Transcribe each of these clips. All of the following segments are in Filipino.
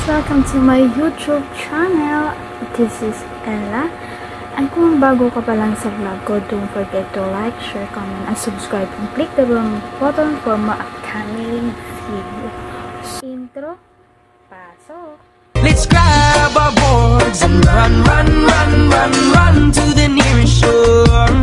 Welcome to my YouTube channel. This is Ella. And kung bago ka pa lang sa vlog ko, don't forget to like, share, comment, and subscribe. And click the bell button for more upcoming videos. Intro, pasok! Let's grab our boards and run, run, run, run, run to the nearest shore.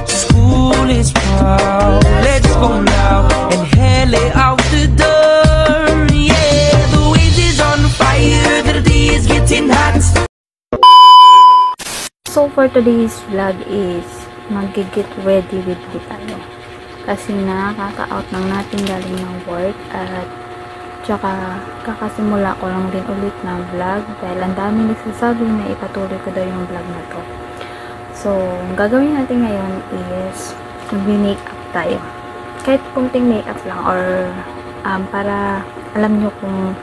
School is proud. Let's go now and hail it out the door. Yeah, the wind is on fire, the day is getting hot. So for today's vlog is mag-get ready with me tayo. Kasi na kaka-out lang natin galing ng work at tsaka kakasimula ko lang din ulit ng vlog dahil ang daming nagsasabi na ipatuloy ko daw yung vlog na to. So, ang gagawin natin ngayon is mag-makeup tayo. Kahit kunting makeup lang or para alam nyo kung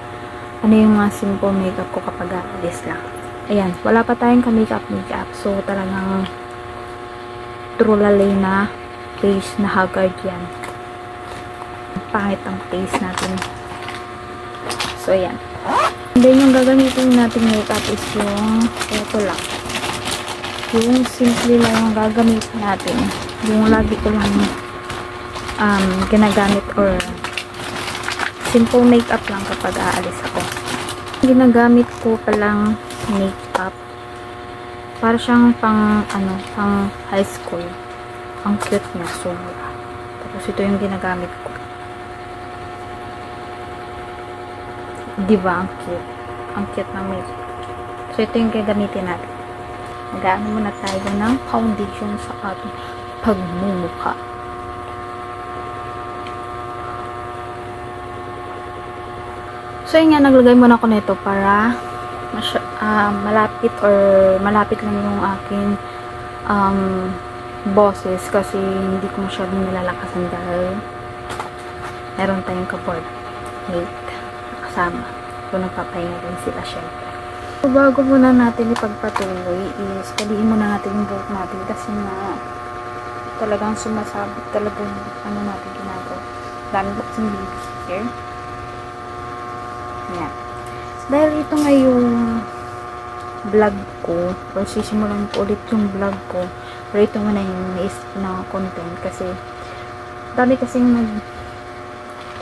ano yung mga simple makeup ko kapag aalis lang. Ayan, wala pa tayong ka-makeup. So, talagang true lalay na face na haggard yan. Pangit ang face natin. So, ayan. And then, yung gagamitin natin makeup is yung ito lang. Yung simple lang yung gagamitin natin. Yung lagi ko lang ginagamit or simple makeup lang kapag aalis ako. Ginagamit ko palang makeup para siyang pang high school. Ang cute niya, sobra. Tapos ito yung ginagamit ko. Diba ang cute? Ang cute ng makeup. So ito yung gagamitin natin. Mag-aano muna tayo ng foundation sa ating pagmumukha. So yun nga, naglagay muna ako nito para malapit lang yung aking boses kasi hindi ko masyadong nilalakasan dahil meron tayong ka-board mate kasama. So nagpapahinga din sila syempre. So bago muna natin ipagpatuloy is paliin muna natin yung buhok natin kasi na talagang sumasabit talaga yung ano natin ginagawa. Dami boxing baby here. Yan. Dahil ito nga yung vlog ko, or sisimulan ko ulit yung vlog ko, pero ito muna yung naisip na content kasi dami kasing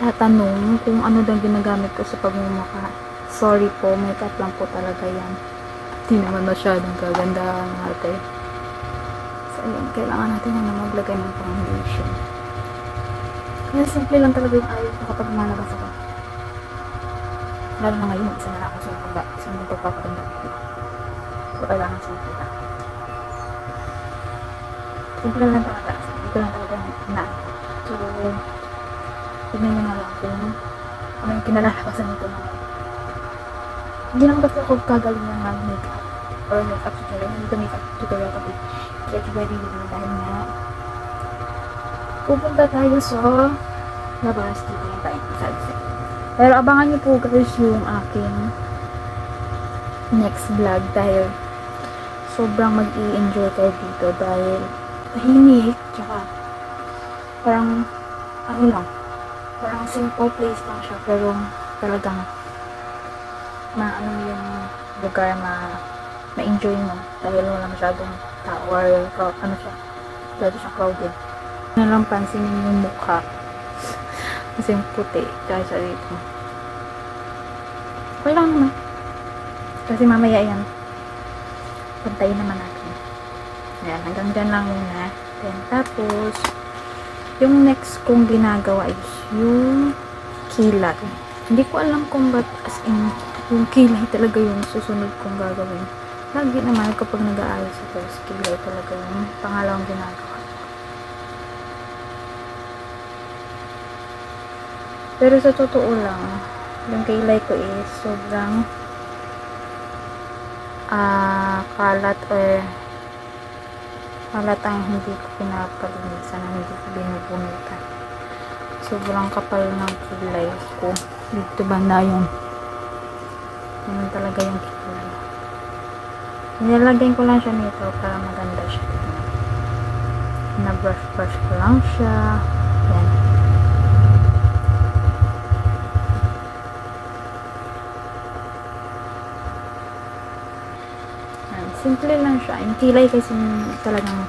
nagtatanong kung ano daw ginagamit ko sa pagmumukha. Sorry po, makeup lang po talaga yan. Hindi naman masyadong kagandahan natin. So ayan, kailangan natin na maglagay ng foundation. Kaya simple lang talaga yung ayaw ko kapag malabas ako. Lalo na ngayon, isa na lang ako sa pagpapaganda. So, kailangan simple lang. Simple lang talaga. Simple lang talaga na. So, tignan nyo na lang kung ano yung kinalalabasan nito na. Hindi lang kasi ako kagaling ng makeup or makeup tutorial. Hindi ko makeup tutorial kasi get ready with me dahil nga pupunta tayo sa labas dito yung tayo sa pero abangan nyo po guys yung aking next vlog dahil sobrang mag-i-enjoy kayo dito dahil tahimik tsaka parang ano lang, parang simple place lang siya pero talagang maano yung lugar ma-enjoy mo dahil wala masyadong tao or ano siya, dahil siya crowded. Na lang pansinin yung mukha kasi puti kaya siya dito. Okay lang naman. Kasi mamaya yan. Pantayin naman natin. Ayan, hanggang dyan lang muna. Then, tapos, yung next kong ginagawa is yung kilay. Hindi ko alam kung ba't as in, yung kilay talaga yung susunod kong gagawin. Lagi naman kapag nag-aayos ako, kilay talaga yung pangalawang ginagawa. Pero sa totoo lang, yung kilay ko is sobrang kalat or kalat ang hindi ko pinapalinisan, hindi ko binubunutan. Sobrang kapal ng kilay ko. Dito banda yun. Ganun talaga yung kilay. Nilalagyan ko lang siya nito para maganda siya. Na-brush ko lang siya. Yan. Simple lang siya. Yung kilay kasi talagang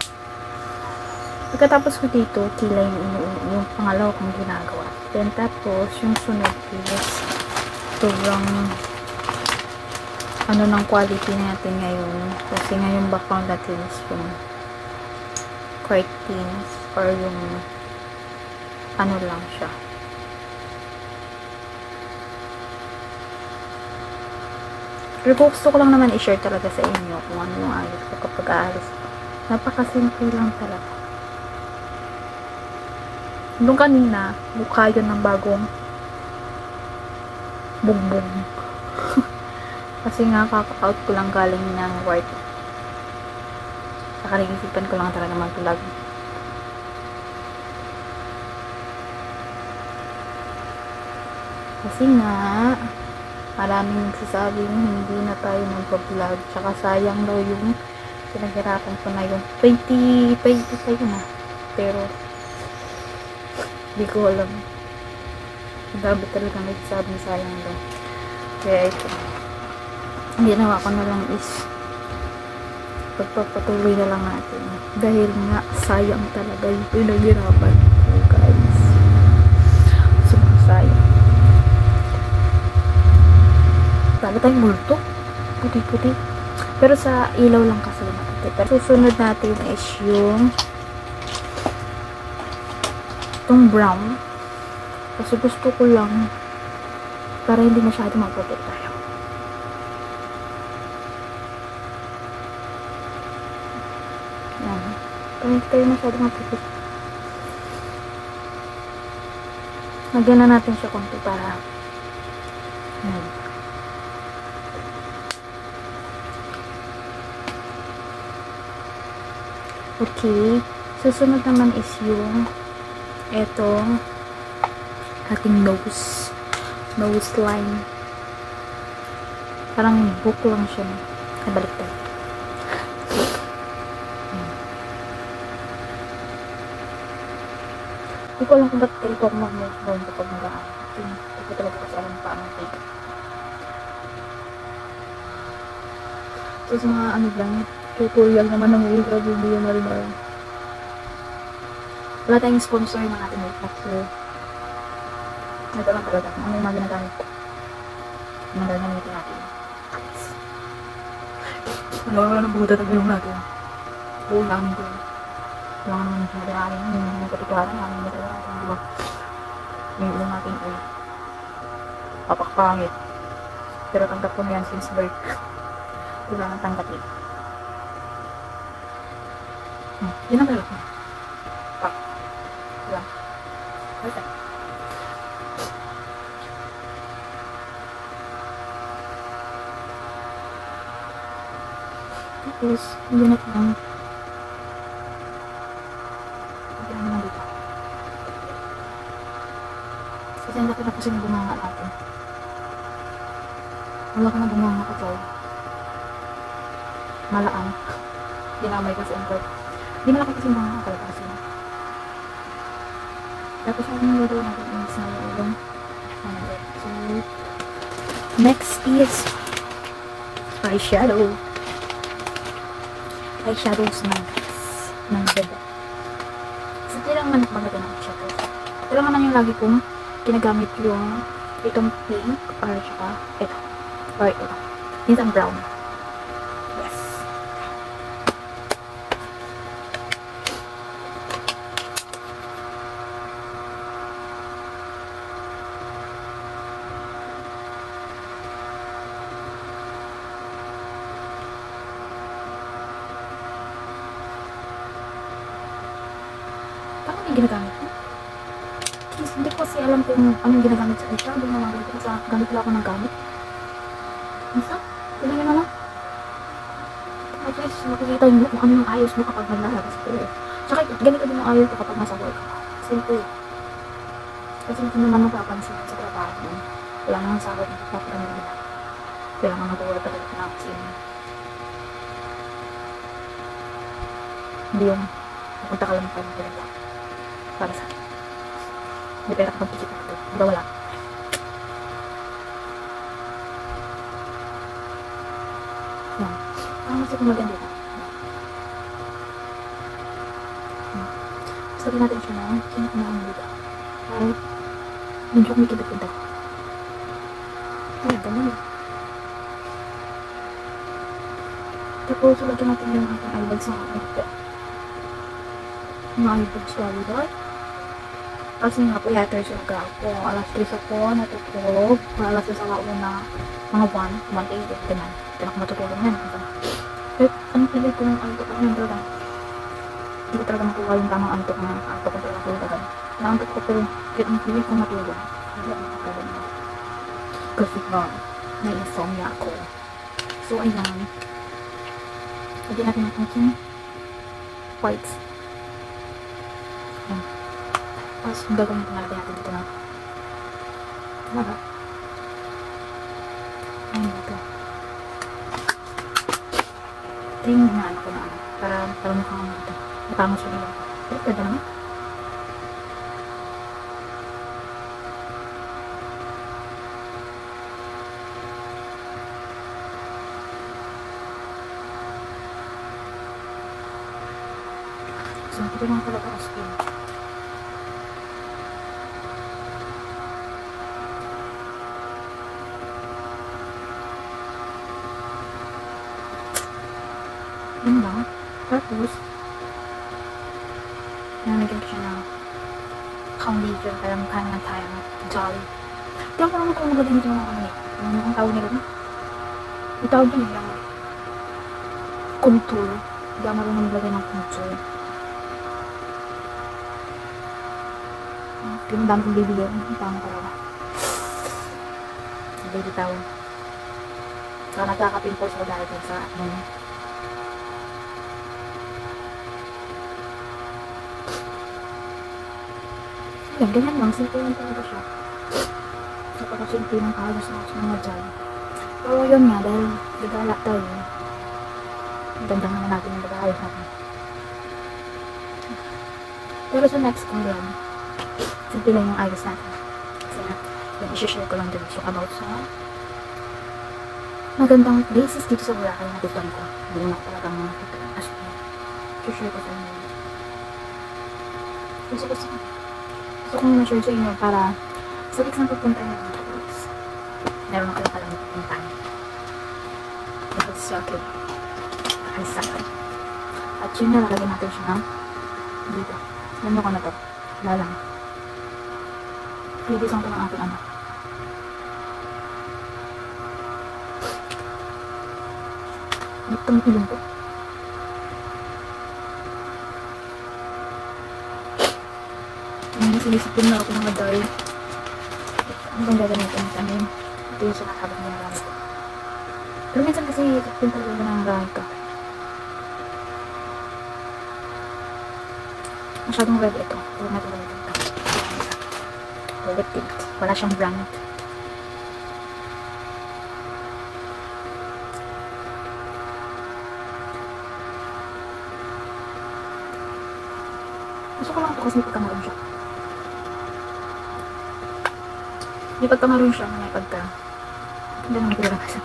pagkatapos ko dito, kilay yung pangalawa kong ginagawa. Then tapos, yung sunod is sobrang ano ng quality natin ngayon. Kasi ngayon background natin is yung curtains or yung ano lang siya. Pero gusto ko lang naman i-share talaga sa inyo kung ano yung ayos ko kapag aalis. Napakasimple lang talaga. Nung kanina, mukha yun ng bagong bugbog. Kasi nga, kaka-out ko lang galing ng work. Saka nag-isipan ko lang talaga mag-vlog. Kasi nga, maraming nagsasabing hindi na tayo mag-vlog. Tsaka sayang daw yung pinaghirapan ko na yung 20 tayo na. Pero, hindi ko alam. Dapat talaga nagsasabing sayang daw. Kaya ito. Ang ginawa ko na lang is pagpapatuloy na lang natin. Dahil nga, sayang talaga yung pinaghirapan ko, guys. Sumasayang. Dami tayong multo. Puti-puti. Pero sa ilaw lang kasi natin. Pero susunod natin is yung itong brown. Kasi gusto ko lang para hindi masyado magputi tayo. Yan. Para hindi tayo masyado magputi. Lagyan na natin siya konti para yan. Okay. Susunod naman is yung etong ating nose line. Parang book lang siya. Balik tayo. Hindi ko alam kung ba't ganito ako mag-move down kapag nag-aan. Hindi ko talaga kasi alam paano take. So sa mga ano lang, tutorial naman ng ultra video na rin lang. Wala tayong sponsor ng ating makeup. So, ito lang talaga. Ano yung mga ginagamit ko? Mga gagamitin natin. Wala na buta ng ilong natin. Buo namin ko. Wala naman yung pinagaling. Yung katutuhanan namin yung pinagaling. Diba? Yung ilong natin ay papakpangit. Pero tanggap ko na yan since birth. Wala nang tanggap yun. Yun ang balak mo. Pak. Diba? Perfect. Tapos, yun na lang. Ito naman dito. Kasi ang laki na kasi ng bunganga natin. Wala ka na bunganga ka tol. Malaan. Ginamay kasi ang tol. Hindi malaki kasi bunganga ka talaga kasi. Tapos ang gagawin natin is na yung so, next is eyeshadow. Eyeshadows ng bebe. Simple lang naman maglagay ng eyeshadow. Ito lang naman yung lagi kong ginagamit yung itong pink or saka ito. Or ito. Minsan brown. Yes. Paano yung ginagamit ko? Hindi ko kasi alam kung anong ginagamit sa eyeshadow na mga ganito sa gamit lang ako ng gamit. Isa? Tignan nyo naman. At least makikita nyo kung ano yung ayos mo kapag naglalabas ko. Tsaka ganito din yung ayos ko kapag nasa work. Simple. Kasi hindi naman mapapansin sa trabaho mo. Wala naman sa akin paparamid nila. Kailangan mag-work at na kasi hindi yung pupunta ka lang pa ng pera para sa akin. May pera ka pagkikita ko. Diba wala? Yan. Parang gusto kong maganda dito. Sabi natin siya na, kinakamaan dito. Ay, medyo kumikibit-ibit. Ay, ganun. Tapos, lagyan natin yung ating eyebags sa akin. Mga eyebags ko, diba? Kasi nga po, yaters yung ako. Alas 3 ako, natutulog. Alas 3 ako na mga 1:08, ganyan. Hindi na ako matutulog yan. Kahit anong pilit ko ng antok ko yun talaga. Hindi ko talaga makuha yung tamang antok na antok ko talaga talaga. Naantok ko pero kahit ang pilit ko matulog. Hindi ako matulog. Kasi nga, na-insomnia ako. So, ayan. Lagyan natin ang aking whites. Ayan. Tapos, gagawin natin dito na. Wala. Ayan dito. Ito yung inaano ko na ano. Para mukhang dito. Matangos ko dito. Pero pwede naman. So, ito lang talaga ang skin. Yun lang. Tapos, nalagyan ko siya ng foundation para mukha naman tayo jolly. Hindi ako naman kung magagamit yung mga ano eh. Ang tawag nila na? Yung tawag nila yung contour. Hindi ako marunong maglagay ng contour. Yung dami kong bibili. Ang tama talaga. Baby towel. So, nagkaka-pimples ko dahil sa ano. Yan, ganyan lang. Simple lang talaga siya. Napaka-simple ng halos na mga dyan. Pero yun nga, dahil gagala tayo. Ganda naman natin yung bagayos natin. Pero sa next kong vlog, simple lang yung ayos natin. Kasi na, yung isi-share ko lang din so about sa magandang places dito sa Boracay na gusto ko. Hindi na talagang nakita. As in, isi-share ko sa inyo. Gusto kong ma-share sa inyo para sa weeks na pupunta nyo dito is meron ako palang pupunta. Because it's okay. Alis sa akin. At yun na lalagyan natin siya ng dito. Alam ko na to. Wala lang. Pilisan ko ng aking anak. Itong ilong ko. Sinisipin na ako ng madal. Ano bang gagamitin sa amin? Ito yung sinasabot niya ng gamit ko. Pero minsan kasi sipin talaga ng gamit ko. Masyadong red ito. Huwag natin gamitin ito. Red tint. Wala siyang brand. Gusto ko lang ito kasi pagkamaroon siya. May pagkamaroon siya na may pagka. Hindi naman talaga kasi.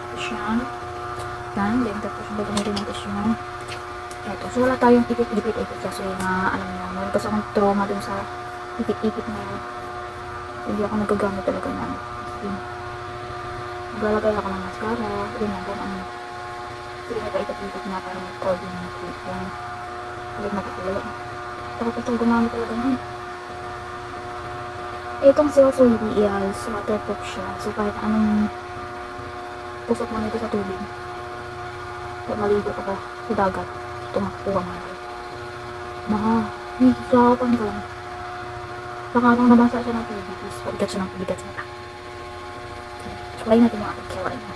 Tapos yan. Yan. Then tapos gagamitin natin siya. Ito. So wala tayong ipit-ipit kasi na alam niyo. Meron kasi akong trauma dun sa ipit-ipit na yun. Hindi ako nagagamit talaga na. Maglalagay ako ng mascara. Ganyan kung ano. Hindi nag-ipit-ipit na parang coordinate with yan. Hindi nakapulala. Tapos ito gumamit talaga na. Itong Silver is waterproof siya. So kahit anong pusok mo nito sa tubig. Pag maligo ka sa dagat, ito makukuha mo natin. Hihirapan ka. Saka nung nabasa siya ng tubig, is pabigat siya ng pabigat siya. Try natin yung ating kaway niya.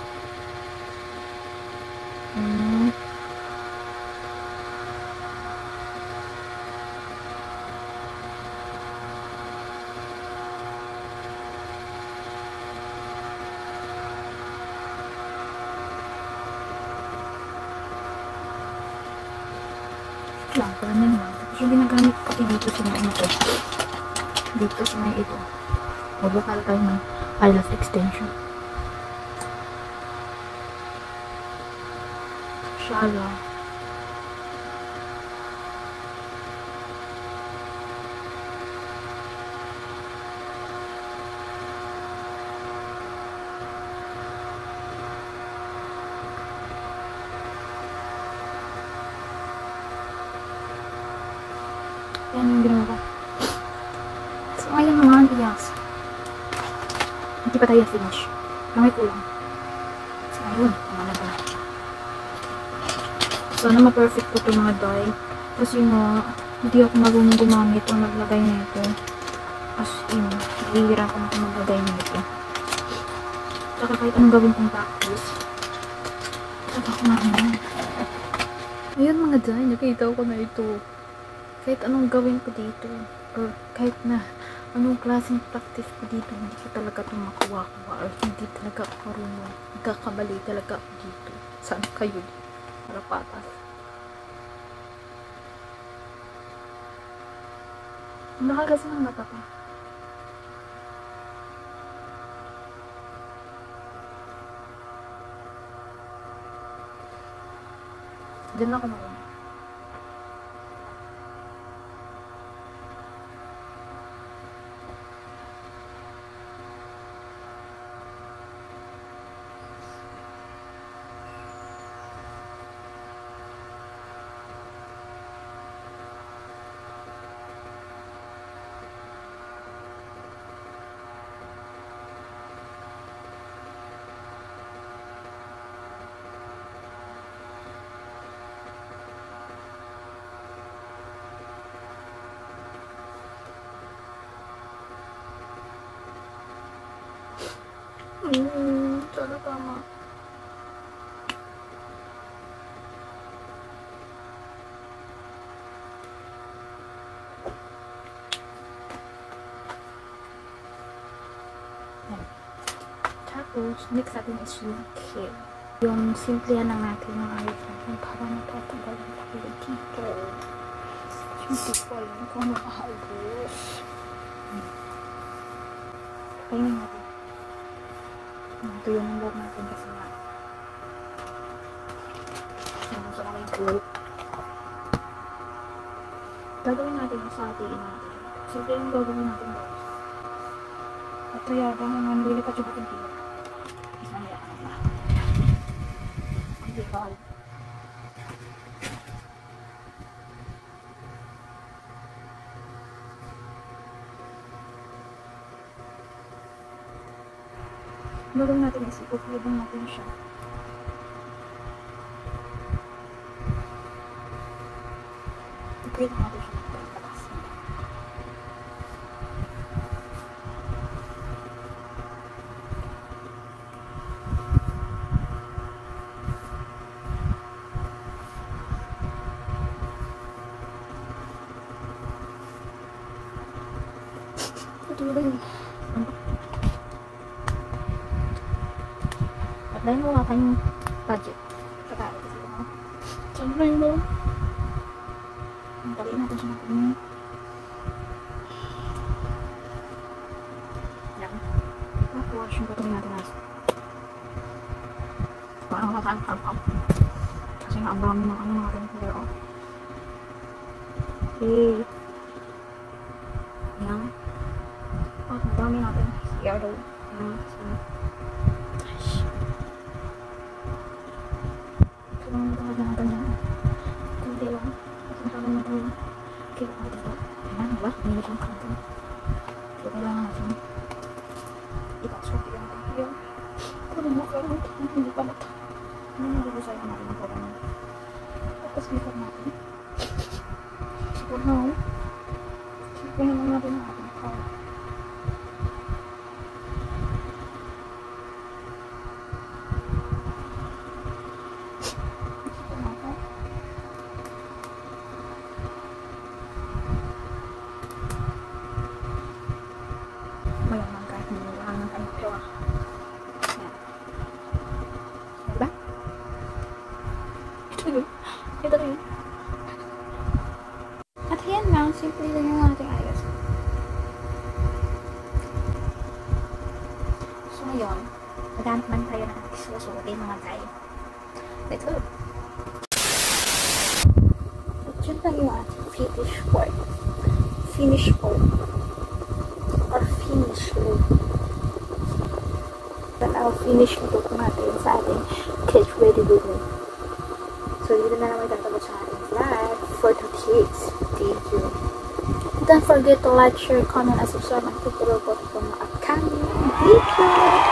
Lang, parang yan lang. Tapos yung ginagamit ko dito sa may ito. Dito sa may ito. Magbakal tayo ng eyelash extension. Inshallah. Yan yung ginawa ko. So, ngayon naman, yes. Hindi pa tayo finish. May kulang. So, ayun. Mga na ba. Sana ma-perfect ko itong mga dye. Kasi nga, hindi ako marunong gumamit o naglagay nito. As in, nahihira ko na kung maglagay nito. Saka kahit anong gawin kong practice. Saka ako na ano. Ayun mga dye, nakita ko na ito. Kahit anong gawin ko dito, or kahit na anong klaseng practice ko dito, hindi ko talaga ito makuha-kuha, or hindi talaga ako marunong. Nagkakamali talaga ako dito. Saan kayo? Para patas. Ang bakal kasi ng mata ko. Diyan ako marunong. Sana tama. Tapos, next natin is yung hair. Yung simplihan lang natin yung ayos natin para matatagal ang tayo dito. Hindi ko alam kung makahagos. Painin natin. Ito yung number natin kasi nga. Sa mga group. Gagawin natin yung sa atiin natin. Simple yung gagawin natin guys. At kaya ba naman lilipat yung ating tila. Isa nila ka na. Hindi ba? Gagawin natin is ipupulibang natin siya. Ipulibang natin siya ng patas. Ito rin. Dahil wala kayong budget sa kaya kasi mo. Siyempre yun mo. Taliin natin siya natin. Yan. Tapos yung patuloy natin natin. Parang wala tayong kalpap. Kasi nga ang dami ng ano natin. Pero okay. Yan. Ang dami natin. Yellow. Yan. Minit ang kanto. So, kailangan natin ipasok yung kanto. Kung mo kayo, hindi pa mata. Hindi natin ang parang. Tapos, before natin. So, for now, sipin naman natin ang ating car. Mayaman kahit wala naman tayong pera. Yan. Diba? Ito yun. Ito yun. At yan lang. Simple lang yung ating ayos. So ngayon, magamit man tayo ng susuotin mga tayo. Let's go! Diyan lang yung ating finish work. Finish work. Or finish look. Then I'll finish look natin sa ating Get Ready With Me. So, dito na naman tatapos sa ating vlog for today's video. Don't forget to like, share, comment, and subscribe and click the bell button for more upcoming videos.